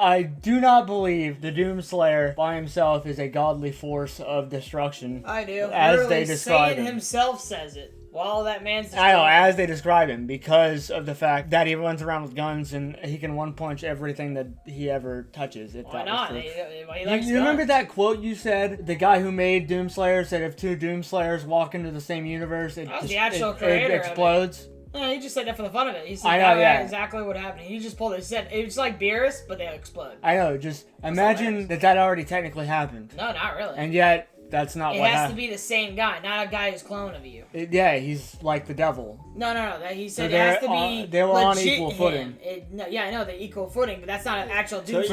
I do not believe the Doomslayer by himself is a godly force of destruction. I do. As Literally, they describe Satan him. himself says it. While that man's I know, as they describe him, because of the fact that he runs around with guns and he can one-punch everything that he ever touches. If Why that not? Was He likes you remember guns. that quote you said? The guy who made Doomslayer said if two Doomslayers walk into the same universe, it, That was just, the actual it creator of it. explodes. No, he just said that for the fun of it. He said I know, yeah. exactly what happened. He just pulled it. He said it's like Beerus, but they explode. I know, just imagine that already technically happened. No, not really. And yet, that's not it what has happened. to be the same guy, not a guy who's clone of you. Yeah, he's like the devil. No. He said So it has to be they were on legit equal him. footing. Yeah, I know they're equal footing, but that's not an actual So dude.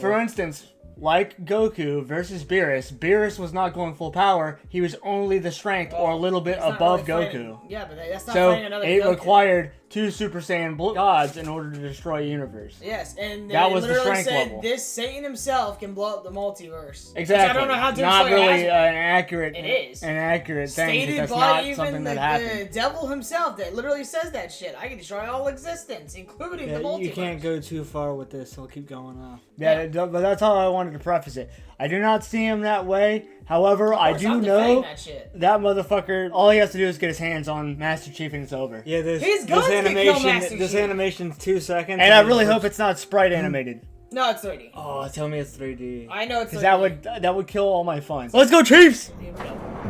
For instance, like Goku versus Beerus was not going full power. He was only the strength or a little bit He's not above really Goku. fighting. Yeah, but that's not So fighting another it Goku. required two Super Saiyan gods in order to destroy a universe. Yes, and that they was the literally strength said level. this Satan himself can blow up the multiverse. Exactly. Which I don't know how Doomslayer not really has it. an accurate. It is. An accurate thing. Stated That's by not even something the that happened. devil himself that literally says that shit. I can destroy all existence, including the multiverse. You can't go too far with this. He'll keep going off. Yeah, but that's how I wanted to preface it. I do not see him that way. However, I do I'm know defending that shit. that motherfucker. All he has to do is get his hands on Master Chief, and it's over. Yeah, His this guns can kill Master animation. This Chief. animation's 2 seconds. And I really hope it's not sprite animated. No, it's 3D. Oh, tell me it's 3D. I know it's 3D. Because that would kill all my fun. Let's go, Chiefs!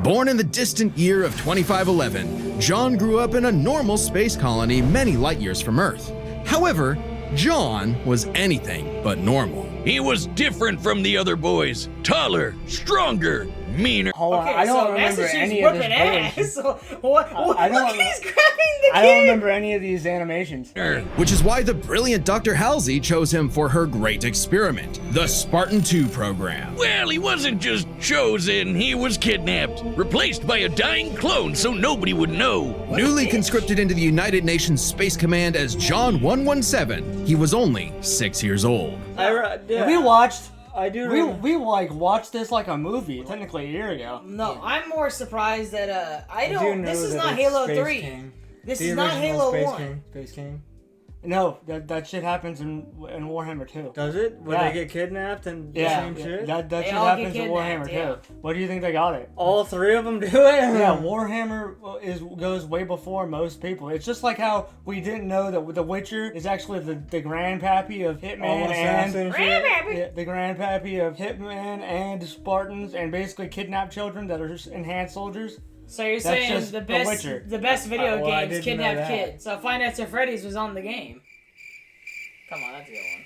Born in the distant year of 2511, John grew up in a normal space colony many light years from Earth. However, John was anything but normal. He was different from the other boys. Taller, stronger, meaner. Hold on, Okay, I don't so remember Master Chief's any of whipping this ass. So what? I don't- Look, he's grabbing the kid. I don't remember any of these animations. Which is why the brilliant Dr. Halsey chose him for her great experiment, the Spartan 2 program. Well, he wasn't just chosen, he was kidnapped, replaced by a dying clone so nobody would know. Newly conscripted into the United Nations Space Command as John 117, he was only 6 years old. We watched. I do. We like watched this like a movie, technically a year ago. No, I'm more surprised that I do don't. know This is that not it's Halo Space 3. King. This The is not original Halo Space 1. King. Space King. No, that shit happens in Warhammer 2. Does it? Where Yeah. they get kidnapped and the Yeah, same shit? that They shit all happens get in Warhammer kidnapped, 2. What do you think they got it? All 3 of them do it? Yeah, Warhammer goes way before most people. It's just like how we didn't know that The Witcher is actually the grandpappy of Hitman All assassin and shit. yeah, the grandpappy of Hitman and Spartans and basically kidnapped children that are just enhanced soldiers. So you're That's saying just the The best Witcher. video well, I games didn't know kidnap that. kids. So Five Nights at Freddy's was on the game. Come on, that's a good one.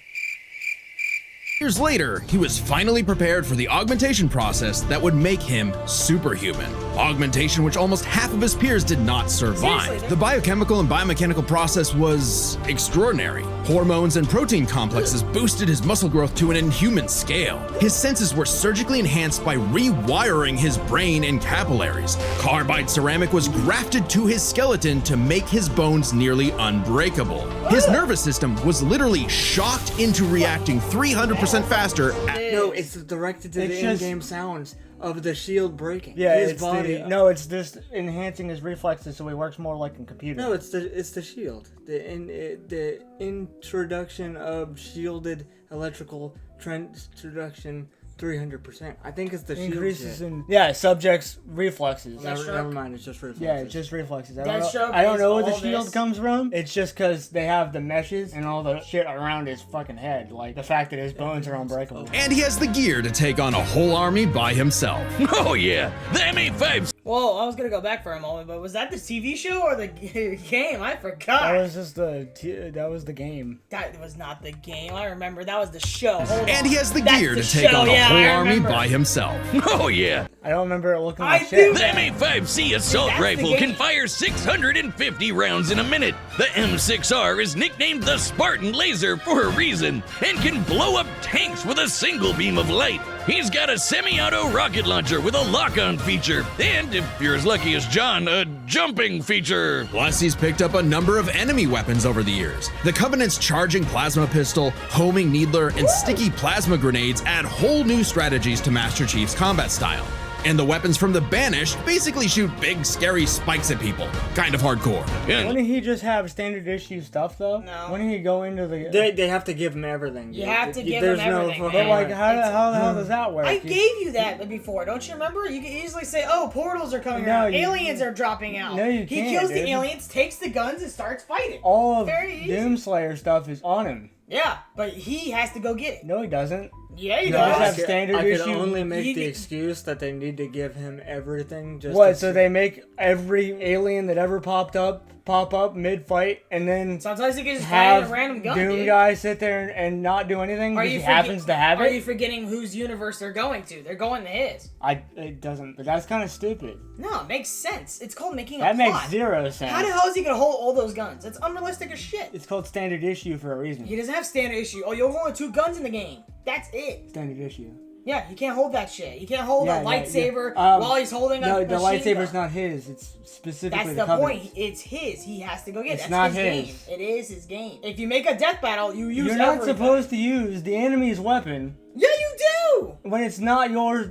Years later, he was finally prepared for the augmentation process that would make him superhuman. Augmentation which almost half of his peers did not survive. Seriously, The biochemical and biomechanical process was extraordinary. Hormones and protein complexes boosted his muscle growth to an inhuman scale. His senses were surgically enhanced by rewiring his brain and capillaries. Carbide ceramic was grafted to his skeleton to make his bones nearly unbreakable. His nervous system was literally shocked into reacting 300% faster. No, it's directed to It's the just- in-game sounds of the shield breaking. Yeah, his it's body. it's just enhancing his reflexes so he works more like a computer. No, it's the shield. The introduction of shielded electrical introduction 300%. I think it's the increases shield in subjects' reflexes. shit. Deathstroke? Never mind, it's just reflexes. Yeah, it's just reflexes. Deathstroke I don't is know where the all shield this. comes from. It's just because they have the meshes and all the shit around his fucking head. Like the fact that his bones are unbreakable. And he has the gear to take on a whole army by himself. Oh yeah, the M85 Whoa, I was gonna go back for a moment, but was that the TV show or the game? I That forgot. was just that was the game. That was not the game. I remember that was the show. Hold And on. he has the That's gear the to take show, on a yeah, whole I army remember. by himself. Oh yeah, I don't remember it looking I like do. shit. the M85C assault That's the rifle game. can fire 650 rounds in a minute. The M6R is nicknamed the Spartan Laser for a reason and can blow up tanks with a single beam of light. He's got a semi-auto rocket launcher with a lock-on feature, and if you're as lucky as John, a jumping feature. Plus, he's picked up a number of enemy weapons over the years. The Covenant's charging plasma pistol, homing needler, and sticky plasma grenades add whole new strategies to Master Chief's combat style. And the weapons from the Banished basically shoot big, scary spikes at people. Kind of hardcore. And Wouldn't he just have standard issue stuff though? No. Wouldn't he go into the? They have to give him everything. You dude. have to give There's him everything, no But man. like, how the hell does that work? I gave you that before, don't you remember? You can easily say, "Oh, portals are coming No, out, you- aliens are dropping out." No, you He can't, kills dude. the aliens, takes the guns, and starts fighting. All of Very easy. Doomslayer stuff is on him. Yeah, but he has to go get it. No, he doesn't. Yeah, he No, just does. have standard I could issue. only make You the get- excuse that they need to give him everything. Just What? to So they make every alien that ever pop up mid-fight, and then Sometimes he can just find a have random gun. Doom dude. guy sit there and not do anything Are because you he happens to have Are it. you forgetting whose universe they're going to? They're going to his. It doesn't. But that's kind of stupid. No, it makes sense. It's called making a That plot. makes zero sense. How the hell is he gonna hold all those guns? It's unrealistic as shit. It's called standard issue for a reason. He doesn't have standard issue. Oh, you're holding 2 guns in the game. That's it. Standard issue. Yeah, you can't hold that shit. You can't hold Yeah, a yeah, lightsaber yeah. while he's holding a No, the machine lightsaber's gun. not his. It's specifically That's the Covenant's. point. It's his. He has to go get it. It's That's not his his. game. It is his game. If you make a death battle, you use You're not everything. supposed to use the enemy's weapon Yeah, you do. when it's not yours.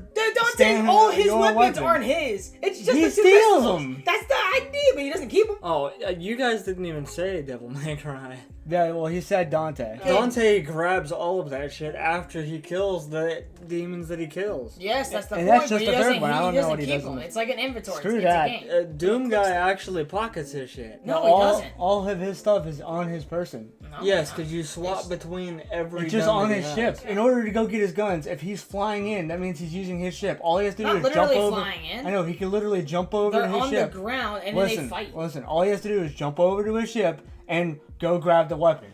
Dante, all his weapons aren't his. It's just He the 2 steals pistols. them. That's the idea, but he doesn't keep them. Oh, you guys didn't even say Devil May Cry. Yeah, well, he said Dante. Dante grabs all of that shit after he kills the demons that he kills. Yes, that's the And point. that's but just he the third doesn't, one. I he don't know doesn't what he keep does them. in- It's like an inventory. Screw it's that. a game. Doom guy actually pockets his shit. No, he all, doesn't. all of his stuff is on his person. No, Yes, no. because you swap between every. It's just gun on that he his has. ship. In order to go get his guns, if he's flying in, that means he's using his ship. All he has to do Not is jump literally over. flying in. I know, he can literally jump over They're to his on ship. the ground and Listen, then they fight. listen. All he has to do is jump over to his ship and go grab the weapon.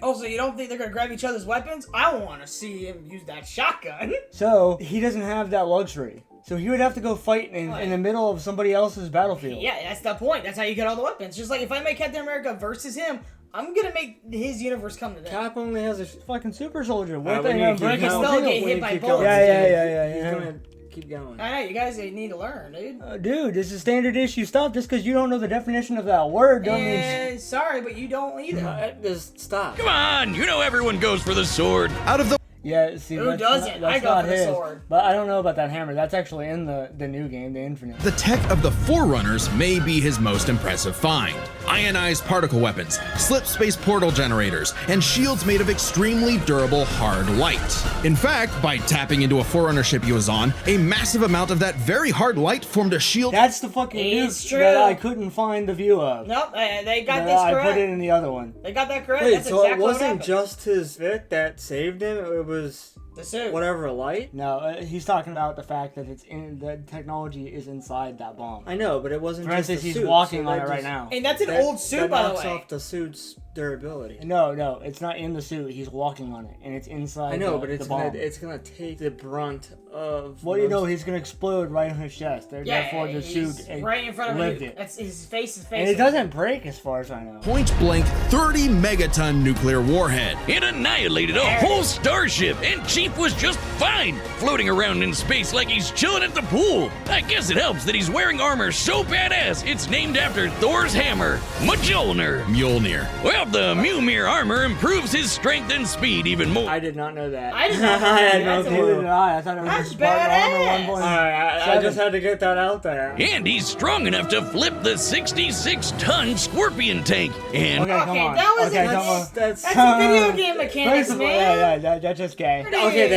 Oh, so you don't think they're gonna grab each other's weapons? I want to see him use that shotgun. So he doesn't have that luxury. So he would have to go fight in the middle of somebody else's battlefield. Yeah, that's the point. That's how you get all the weapons. Just like if I make Captain America versus him, I'm gonna make his universe come to them. Cap only has a. Fucking super soldier. When What you keep break his going- still shield. get hit when you by keep bullets. going, Yeah. He's gonna keep going. I know, you guys need to learn, dude. Dude, this is standard issue stuff. Just because you don't know the definition of that word don't mean. Sorry, but you don't either. Just stop. come on, you know everyone goes for the sword. Out of the Yeah, see, Who that's doesn't? Not, I that's go not for the his. sword. But I don't know about that hammer. That's actually in the new game, the Infinite. The tech of the Forerunners may be his most impressive find. Ionized particle weapons, slip space portal generators, and shields made of extremely durable hard light. In fact, by tapping into a Forerunner ship he was on, a massive amount of that very hard light formed a shield. That's the fucking It's nuke true. that I couldn't find the view of. Nope, they got That this I correct. put it in the other one. They got that correct. Wait, That's so exactly it what wasn't happened. just his fit that saved him? It was the suit. whatever light? No, he's talking about the fact that it's in the technology is inside that bomb. I know, but it wasn't For just instance, the he's suit, walking so on that it right just- now. And that's an that- old suit, that by the knocks way. off the suit's durability. No, it's not in the suit. He's walking on it, and it's inside. I know, the, but it's the bomb. gonna take the brunt of. Well, you know, most- he's gonna explode right on his chest. Therefore, the he's suit right in front of lived him. it. That's his face is And facing. it doesn't break, as far as I know. Point blank 30 megaton nuclear warhead. It annihilated a whole starship, and Chief was just fine, floating around in space like he's chilling at the pool. I guess it helps that he's wearing armor so badass it's named after Thor's hammer, Mjolnir. Mjolnir. Well, the Mjolnir armor improves his strength and speed even more. I did not know that. I did not know I had that. no That's a- Neither clue. did I. I thought it was That's just Spartan armor badass. 1.7. I just had to get that out there. And he's strong enough to flip the 66-ton Scorpion tank. And Okay, come Okay, on. that was okay, a- come on. That's That's a video game mechanics, First of all, man. that's just gay. okay.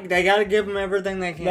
They got to give him everything they can.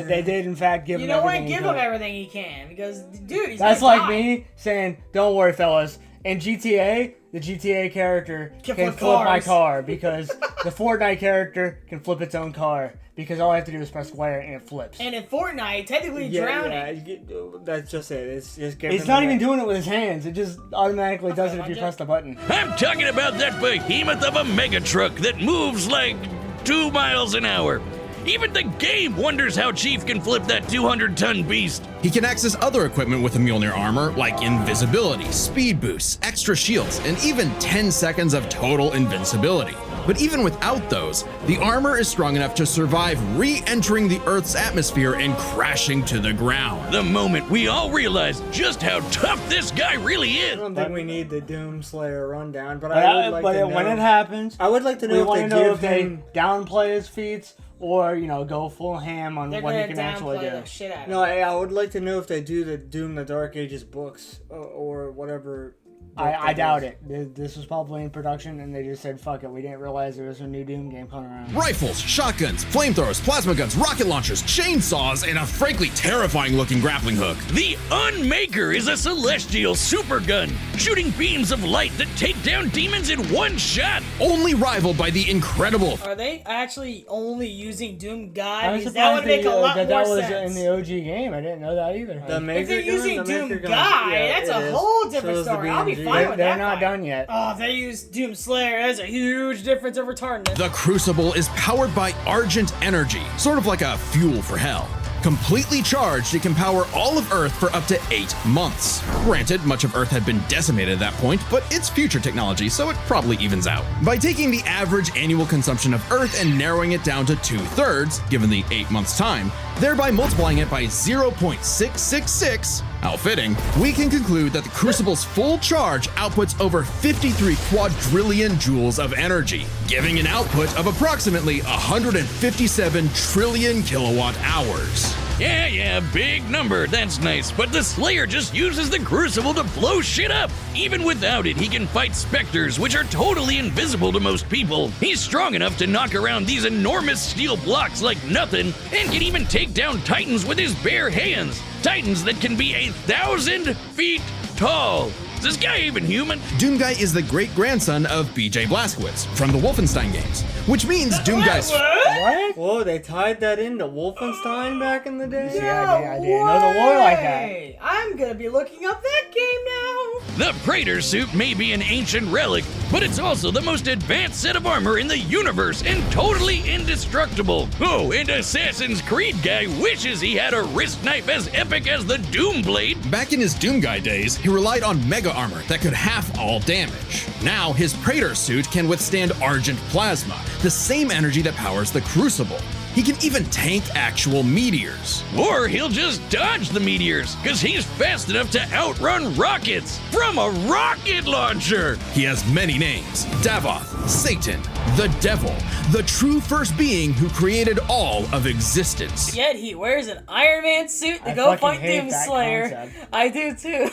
They did, in fact, give You him know what? everything he Give him could. everything he can because, dude, he's That's gonna like die. me saying, "Don't worry, fellas." In GTA, the GTA character Can can flip flip my cars. car because the Fortnite character can flip its own car because all I have to do is press square and it flips. And in Fortnite, technically drowning. That's just it. It's just giving It's not him even that- doing it with his hands. It just automatically does it if you Elijah? press the button. I'm talking about that behemoth of a mega truck that moves like 2 miles an hour. Even the game wonders how Chief can flip that 200-ton beast. He can access other equipment with the Mjolnir armor, like invisibility, speed boosts, extra shields, and even 10 seconds of total invincibility. But even without those, the armor is strong enough to survive re-entering the Earth's atmosphere and crashing to the ground. The moment we all realize just how tough this guy really I is. don't think we need the Doomslayer rundown, but But, I would like to know. when it happens, I would like to we know want to if they know give if they him. downplay his feats or go full ham on They're what gonna he can actually downplay do. the shit out of No, it. I would like to know if they do the Doom the Dark Ages books or whatever. I doubt it. This was probably in production, and they just said, "Fuck it." We didn't realize there was a new Doom game coming around. Rifles, shotguns, flamethrowers, plasma guns, rocket launchers, chainsaws, and a frankly terrifying looking grappling hook. The Unmaker is a celestial supergun, shooting beams of light that take down demons in one shot. Only rivaled by the incredible Are they actually only using Doom I God? was Because that would surprised make a lot that more was sense. in the OG game. I didn't know that either. The Maker If they're gun, using the Doom Maker gun, God, yeah, that's it a is. whole So different is the story. I'll be BMG. fine with They're that. not fight. done yet. Oh, they use Doom Slayer. That's a huge difference over Tarnus. The Crucible is powered by Argent Energy, sort of like a fuel for hell. Completely charged, it can power all of Earth for up to 8 months. Granted, much of Earth had been decimated at that point, but it's future technology, so it probably evens out. By taking the average annual consumption of Earth and narrowing it down to 2/3, given the 8 months time, thereby multiplying it by 0.666, how fitting, we can conclude that the Crucible's full charge outputs over 53 quadrillion joules of energy, giving an output of approximately 157 trillion kilowatt hours. Yeah, big number, that's nice, but the Slayer just uses the Crucible to blow shit up. Even without it, he can fight specters, which are totally invisible to most people. He's strong enough to knock around these enormous steel blocks like nothing, and can even take down Titans with his bare hands. Titans that can be 1,000 feet tall. Is this guy even human? Doomguy is the great-grandson of B.J. Blazkowicz from the Wolfenstein games, which means Doomguy's... What? Whoa, they tied that into Wolfenstein back in the day? Yeah, I didn't know the lore like that. way. I'm gonna be looking up that game now. The Praetor suit may be an ancient relic, but it's also the most advanced set of armor in the universe and totally indestructible. Oh, and Assassin's Creed guy wishes he had a wrist knife as epic as the Doom Blade. Back in his Doomguy days, he relied on mega armor that could half all damage. Now, his Praetor suit can withstand Argent Plasma, the same energy that powers the Crucible. He can even tank actual meteors. Or he'll just dodge the meteors, because he's fast enough to outrun rockets from a rocket launcher. He has many names: Davoth, Satan, the Devil, the true first being who created all of existence. Yet he wears an Iron Man suit to I go fucking fight hate Doom that Slayer. concept. I do too.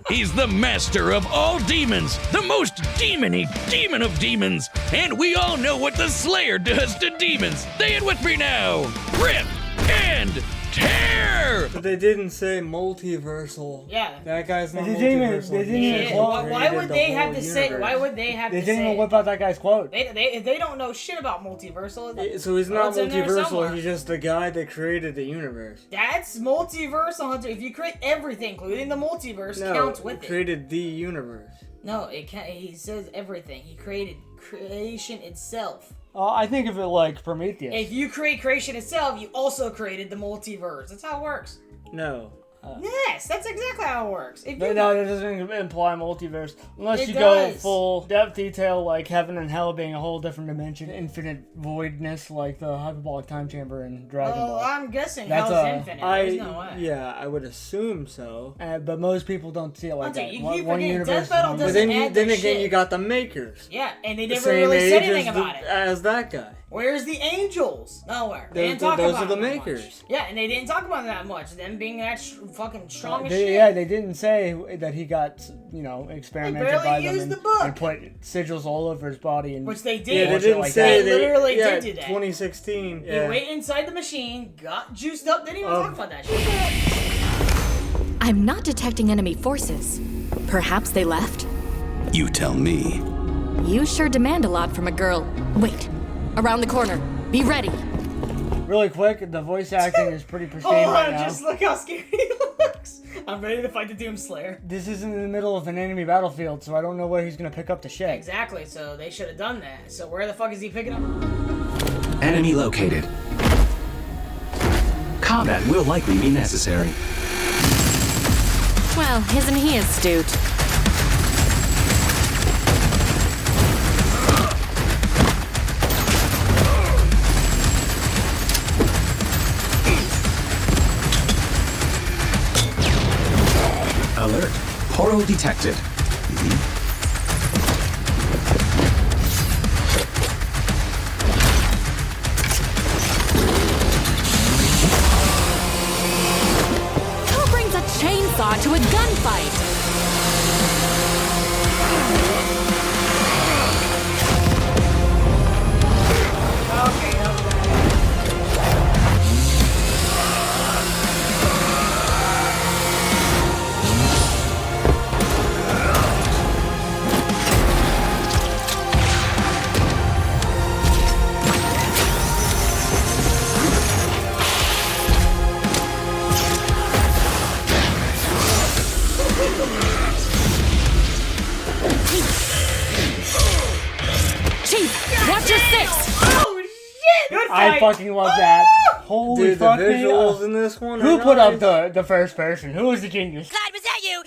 He's the master of all demons, the most demon-y demon of demons. And we all know what the Slayer does to demons. Say it with me now. Rip and tear! But they didn't say multiversal. Yeah. That guy's not They didn't even- multiversal. they didn't He even Yeah, quote why created would the they have whole to say? universe. Why would they have They to didn't say? even whip out that guy's quote. They don't know shit about multiversal. So he's Well, not it's in there multiversal, somewhere. he's just the guy that created the universe. That's multiversal, Hunter. If you create everything, including the multiverse, No, counts with he it. created the universe. No, it can't. He says everything. He created creation itself. I think of it like Prometheus. If you create creation itself, you also created the multiverse. That's how it works. No. Yes, that's exactly how it works. If No, you that doesn't imply multiverse. Unless It you go does. full depth detail, like heaven and hell being a whole different dimension, infinite voidness, like the hyperbolic time chamber in Dragon Oh, Ball. I'm guessing That's hell's a- infinite. There's no way. Yeah, I would assume so. But most people don't see it like Hunter, that. you One keep forgetting universe Death is Battle one But doesn't universe. add then the again, shit. you got the Makers. Yeah, and they The never same really age said anything as, about it. as that guy. Where's the angels? Nowhere. They Those- didn't talk those about are the them that makers. much. Yeah, and they didn't talk about them that much. Them being that fucking strong as They, shit. yeah, they didn't say that he got, experimented barely by them used and, the book. and put sigils all over his body. And Which they did. Yeah, they bullshit didn't like say They that. literally yeah, did do that. 2016. He Yeah. went inside the machine, got juiced up. They didn't even talk about that shit. I'm not detecting enemy forces. Perhaps they left? You tell me. You sure demand a lot from a girl. Wait, around the corner. Be ready. Really quick, the voice acting is pretty pristine Oh, right now. just look how scary he looks. I'm ready to fight the Doom Slayer. This is in the middle of an enemy battlefield, so I don't know where he's gonna pick up the shit. Exactly, so they should have done that. So where the fuck is he picking up? Enemy located. Combat will likely be necessary. Well, isn't he astute? Alert. Portal detected. Good fight. I fucking love that. Holy Dude, the fuck me. visuals in this one. Who are put up nice. the first person? Who was the genius? God, was that you?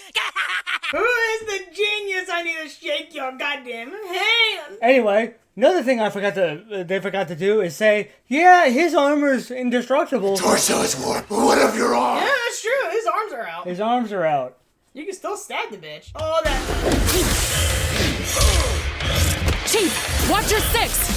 Who is the genius? I need to shake your goddamn hand. Anyway, another thing they forgot to do is say, yeah, his armor's indestructible. Torso is warm. What of your arm? Yeah, that's true. His arms are out. His arms are out. You can still stab the bitch. Oh, that. Chief, watch your six!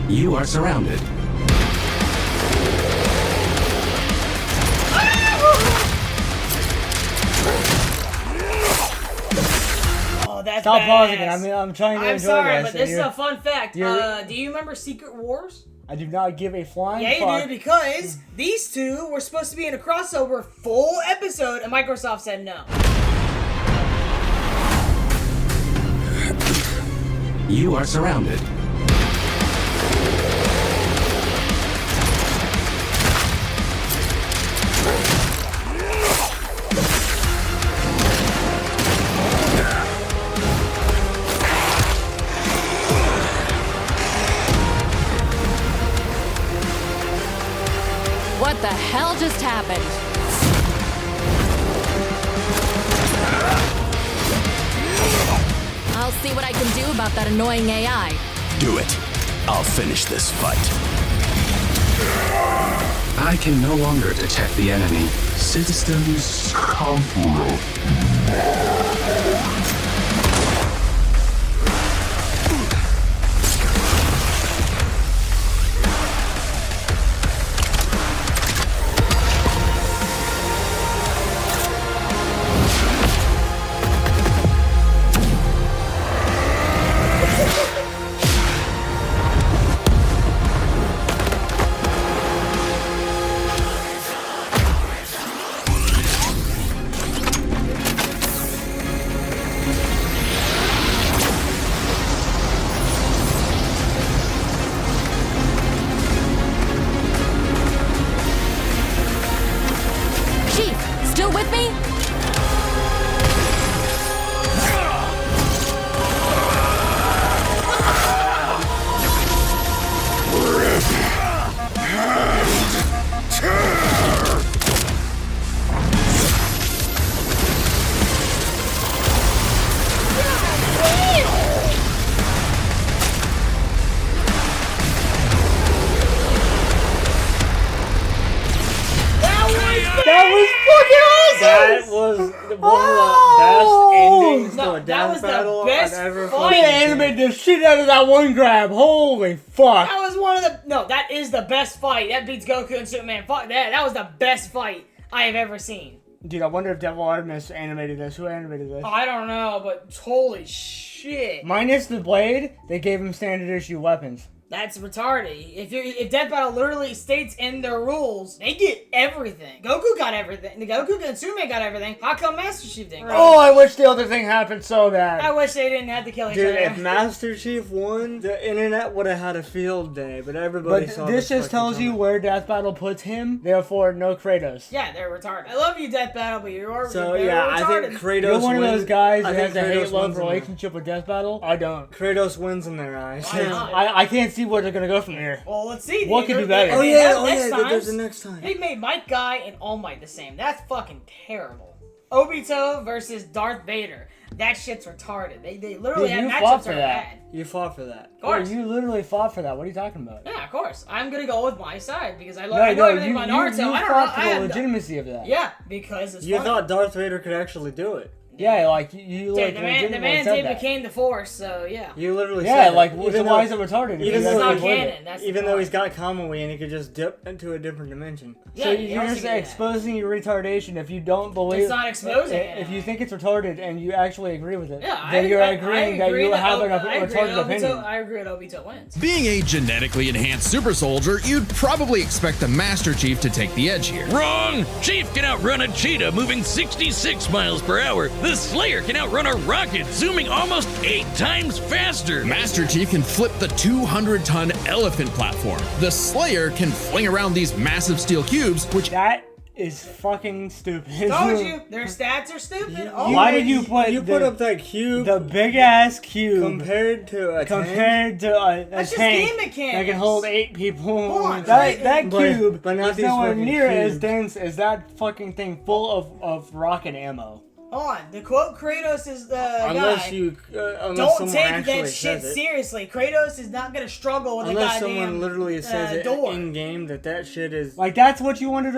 You are surrounded. Oh, that's Stop badass. pausing it. I'm trying to I'm enjoy sorry, this. but this is and a fun fact. you're- Do you remember Secret Wars? I do not give a flying Yeah, you fuck. do, because these two were supposed to be in a crossover full episode, and Microsoft said no. You are surrounded. What the hell just happened? I'll see what I can do about that annoying AI. Do it. I'll finish this fight. I can no longer detect the enemy. Systems complete. Chief, still with me? That was one of the best endings to No, a that death was the battle best I've ever fight. They animated the shit out of that one grab. Holy fuck. That was one of the. No, that is the best fight. That beats Goku and Superman. Fuck that. That was the best fight I have ever seen. Dude, I wonder if Devil Artemis animated this. Who animated this? I don't know, but holy shit. Minus the blade, they gave him standard issue weapons. That's retarded. If Death Battle literally states in their rules, they get everything. Goku got everything. Goku and Superman got everything. How come Master Chief didn't? Oh, I wish the other thing happened so bad. I wish they didn't have to kill each Dude, other. if Master Chief won, the internet would have had a field day, but everybody But saw this just fucking tells you coming. where Death Battle puts him, therefore no Kratos. Yeah, they're retarded. I love you, Death Battle, but you're So very yeah, I retarded. think Kratos You're one of those wins- guys I that think has a Kratos hate-love wins in that. relationship with Death Battle. I don't. Kratos wins in their eyes. Why not? I can't see where they're gonna go from here. Well, let's see. What could They- do better? they- Oh they yeah, have oh next yeah, there's times. the next time. They made Mike Guy and All Might the same. That's fucking terrible. Obito versus Darth Vader. That shit's retarded. They literally Dude, have you matchups fought that for are that. bad. You fought for that. Of course. You literally fought for that. What are you talking about? Yeah, of course. I'm gonna go with my side because I No, know everything you about Naruto. you I don't fought know. for I the have legitimacy of that. Yeah, because it's You funny. thought Darth Vader could actually do it. Yeah, like you like Dude, the man legitimately said did that. became the Force, so yeah. You literally Yeah, said like it. then why is it retarded? if even you though actually it's not believe it? canon. That's the even though point. he's got Kamui and he could just dip into a different dimension. So Yeah, you're also just can do that. exposing your retardation if you don't believe. It's not exposing it. If you think it's retarded and you actually agree with it, Yeah, then you're I agreeing that agree you have a I agree retarded that opinion. I agree that Obito wins. Being a genetically enhanced super soldier, you'd probably expect the Master Chief to take the edge here. Wrong! Chief can outrun a cheetah moving 66 miles per hour. The Slayer can outrun a rocket, zooming almost 8 times faster. Master Chief can flip the 200-ton elephant platform. The Slayer can fling around these massive steel cubes, which That is fucking stupid. Told you, their stats are stupid. Why did you put up that cube the big ass cube compared to a tank? compared to a That's just tank game mechanics. that can hold 8 people? Hold on, That but- cube but not is these nowhere fucking near as cubes. dense as that fucking thing full of rocket ammo. Hold on, to quote Kratos is the Unless guy. you, unless Don't someone take actually that shit says it. seriously. Kratos is not gonna struggle with Unless a goddamn someone literally says it door. in game that shit is. Like, that's what you wanted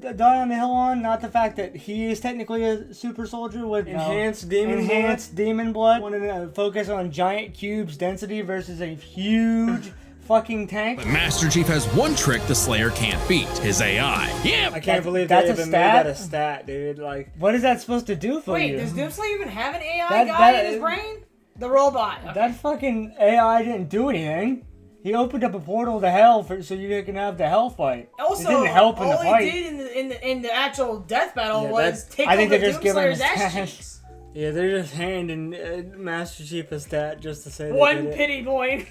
to die on the hill on, not the fact that he is technically a super soldier with Enhanced demon enhanced demon blood. Wanted to focus on giant cubes density versus a huge fucking tank. Master Chief has one trick the Slayer can't beat, his AI. Yeah, I can't believe that's they a even made stat? that a stat, dude. Like, What is that supposed to do for Wait, you? does Doomslayer even have an AI That- guy that- in his brain? The robot. Okay. That fucking AI didn't do anything. He opened up a portal to hell so you can have the hell fight. Also, it didn't help in the all fight. he did in the actual death battle Yeah, was that- tickle I think the they're just giving Doomslayer's him ass stash. cheeks. yeah, they're just handing Master Chief a stat just to say they One did it. pity point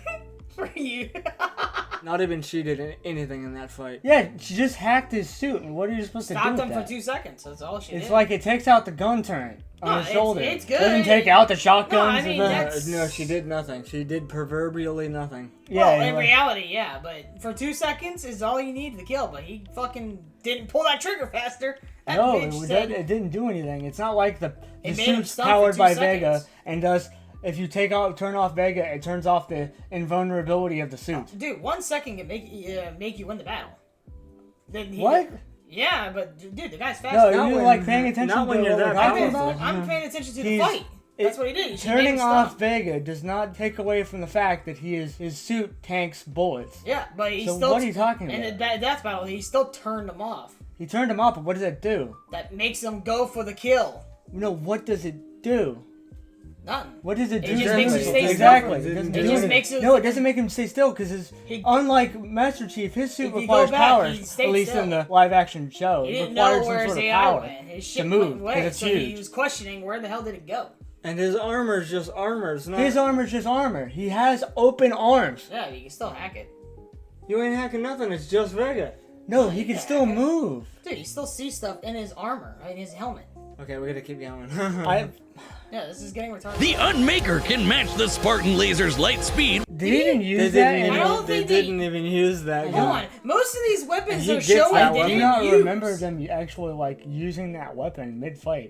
for you. Not even she did anything in that fight. Yeah, she just hacked his suit, and what are you supposed to do Stopped with him that? for 2 seconds. That's all she It's did. like it takes out the gun turret on No, his it's- shoulder. it's good. Doesn't take out the shotguns. No, I mean, or the, that's- No, she did nothing. She did proverbially nothing. yeah, well, in like- reality, yeah, but for 2 seconds is all you need to kill. But he fucking didn't pull that trigger faster. That no, bitch said, it didn't do anything. It's not like the It made him suit's stop for powered 2 by seconds. Vega and does. If you turn off Vega, it turns off the invulnerability of the suit. dude, 1 second can make you win the battle. Then he, What? Yeah, but dude, the guy's fast. No, not you're when- like paying attention not to when you're what we're that talking powerful. about. I'm paying attention to the He's- fight. That's what he did. He just made Turning him off stop. Vega does not take away from the fact that his suit tanks bullets. Yeah, but he So still. what are you talking In about? the death battle, he still turned him off. He turned him off, but what does that do? That makes him go for the kill. No, what does it do? Nothing. What does it do? It just makes him stay still. Exactly. It doesn't just do anything. makes it- No, it doesn't make him stay still because He- unlike Master Chief, his suit If you requires go back, powers. he stayed At least still. in the live action show, He it didn't required know some where his sort of AI power went. His to shit move went away, because it's so huge. he was questioning where the hell did it go. And his armor's just armor. It's not. His armor's just armor. He has open arms. Yeah, you can still hack it. You ain't hacking nothing. It's just Vega. No, he can still move. Dude, you still see stuff in his armor, in his helmet. Okay, we gotta keep going. Yeah, this is getting retarded. The Unmaker can match the Spartan laser's light speed. They didn't use They that. didn't in- I even. don't They think they- didn't even use that. Hold gun. on. Most of these weapons He are gets showing that they I weapon. do didn't not use. remember them actually like using that weapon mid-fight.